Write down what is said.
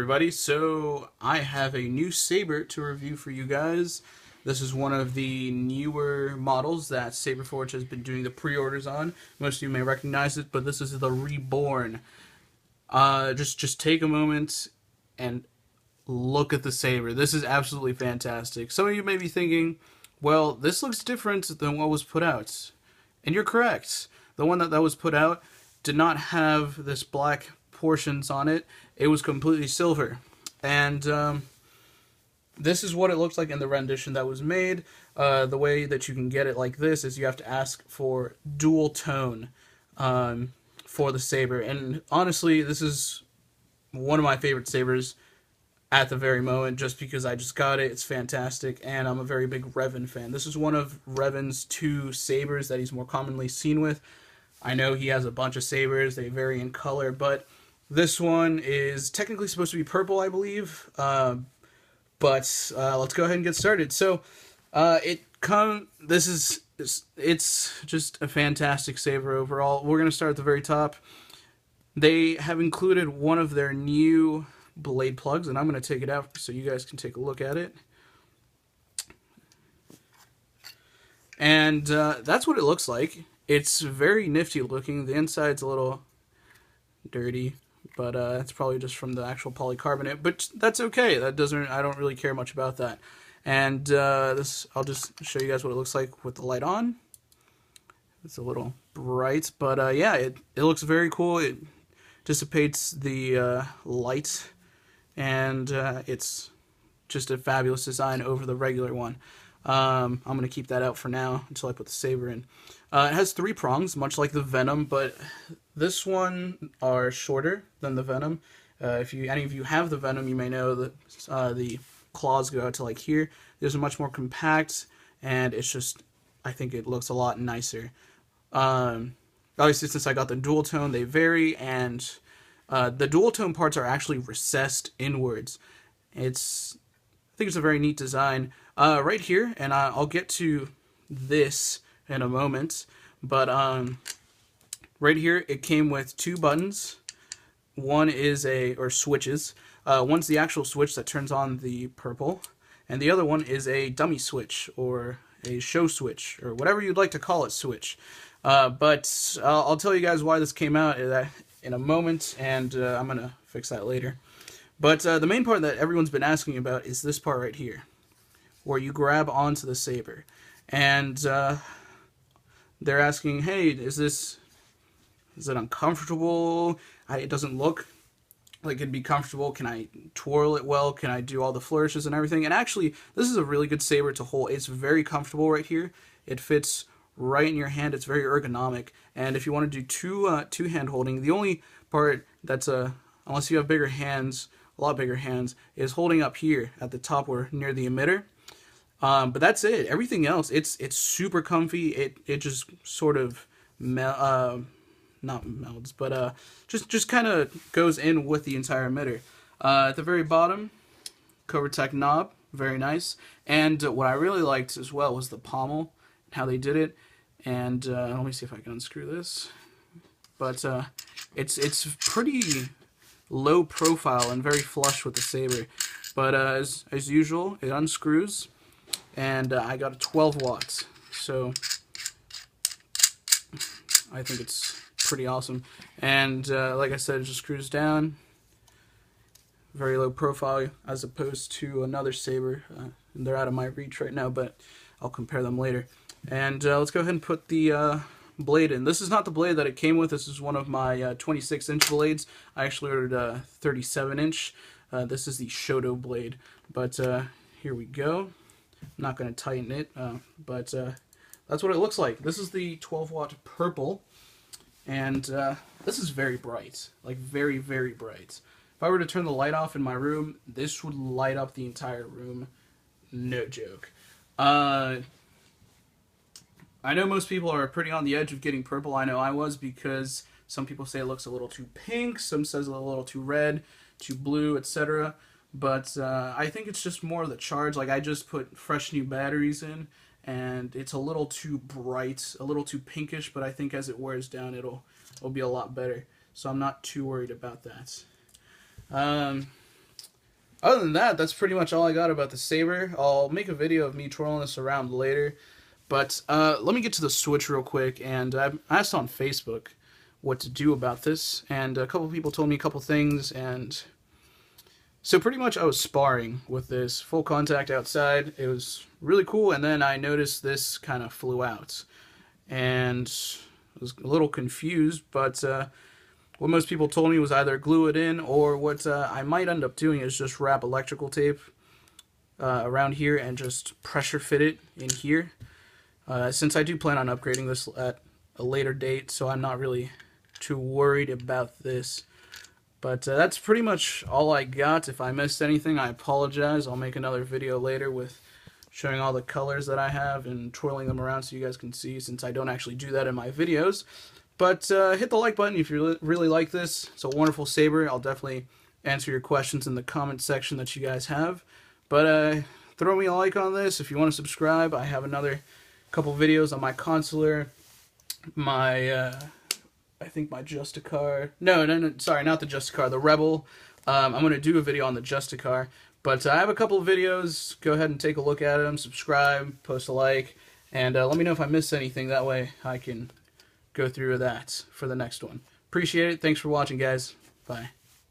everybody. So I have a new saber to review for you guys. This is one of the newer models that SaberForge has been doing the pre-orders on. Most of you may recognize it, but this is the Reborn. Just take a moment and look at the saber. This is absolutely fantastic. Some of you may be thinking, well, this looks different than what was put out. And you're correct. The one that was put out did not have this black portions on it. It was completely silver. And this is what it looks like in the rendition that was made. The way that you can get it like this is you have to ask for dual tone for the saber. And honestly, this is one of my favorite sabers at the very moment, just because I just got it. It's fantastic, and I'm a very big Revan fan. This is one of Revan's two sabers that he's more commonly seen with. I know he has a bunch of sabers, they vary in color, but this one is technically supposed to be purple, I believe. But let's go ahead and get started. So it's just a fantastic saber overall. We're going to start at the very top. They have included one of their new blade plugs, and I'm going to take it out so you guys can take a look at it. And that's what it looks like. It's very nifty looking. The inside's a little dirty, but it's probably just from the actual polycarbonate, but that's okay. I don't really care much about that. And I'll just show you guys what it looks like with the light on. It's a little bright, but yeah, it looks very cool. It dissipates the light, and it's just a fabulous design over the regular one. I'm going to keep that out for now until I put the saber in. It has 3 prongs, much like the Venom, but this one are shorter than the Venom. If any of you have the Venom, you may know that the claws go out to like here. These are much more compact, and it's just, I think it looks a lot nicer. Obviously, since I got the dual tone, they vary, and the dual tone parts are actually recessed inwards. I think it's a very neat design. Right here, and I'll get to this in a moment, but right here it came with 2 buttons. One is switches. One's the actual switch that turns on the purple, and the other one is a dummy switch, or a show switch, or whatever you'd like to call it switch. But I'll tell you guys why this came out in a moment, and I'm gonna fix that later. But the main part that everyone's been asking about is this part right here, where you grab onto the saber. And they're asking, hey, is it uncomfortable? It doesn't look like it'd be comfortable. Can I twirl it well? Can I do all the flourishes and everything? And actually, this is a really good saber to hold. It's very comfortable right here. It fits right in your hand. It's very ergonomic. And if you want to do two hand holding, the only part that's unless you have bigger hands, a lot bigger hands, is holding up here at the top or near the emitter. But that's it. Everything else, it's super comfy. It just sort of not melds, but just kind of goes in with the entire emitter. At the very bottom, Covertech knob, very nice. And what I really liked as well was the pommel, how they did it. And let me see if I can unscrew this. But it's pretty low profile and very flush with the saber. But as usual, it unscrews. And I got a 12 watts, so I think it's pretty awesome. And like I said, it just screws down. Very low profile as opposed to another saber. They're out of my reach right now, but I'll compare them later. And let's go ahead and put the blade in. This is not the blade that it came with. This is one of my 26-inch blades. I actually ordered a 37-inch. This is the Shoto Blade. But here we go. I'm not going to tighten it, but that's what it looks like. This is the 12-watt purple, and this is very bright, like very, very bright. If I were to turn the light off in my room, this would light up the entire room. No joke. I know most people are pretty on the edge of getting purple. I know I was, because some people say it looks a little too pink, some says a little too red, too blue, etc. But I think it's just more of the charge. Like, I just put fresh new batteries in, and it's a little too bright, a little too pinkish, but I think as it wears down, it'll be a lot better. So I'm not too worried about that. Other than that, that's pretty much all I got about the Saber. I'll make a video of me twirling this around later. But let me get to the Switch real quick. And I asked on Facebook what to do about this. And a couple people told me a couple things. And so pretty much I was sparring with this full contact outside. It was really cool. And then I noticed this kind of flew out. And I was a little confused. But what most people told me was either glue it in, or what I might end up doing is just wrap electrical tape around here and just pressure fit it in here. Since I do plan on upgrading this at a later date, so I'm not really too worried about this. But that's pretty much all I got. If I missed anything, I apologize. I'll make another video later with showing all the colors that I have and twirling them around so you guys can see, since I don't actually do that in my videos. But hit the like button if you really like this. It's a wonderful saber. I'll definitely answer your questions in the comment section that you guys have. But throw me a like on this. If you want to subscribe, I have another couple videos on my consular, my I think my Justicar. No, sorry, not the Justicar, the Rebel. I'm going to do a video on the Justicar. But I have a couple of videos. Go ahead and take a look at them. Subscribe, post a like, and let me know if I missed anything. That way I can go through that for the next one. Appreciate it. Thanks for watching, guys. Bye.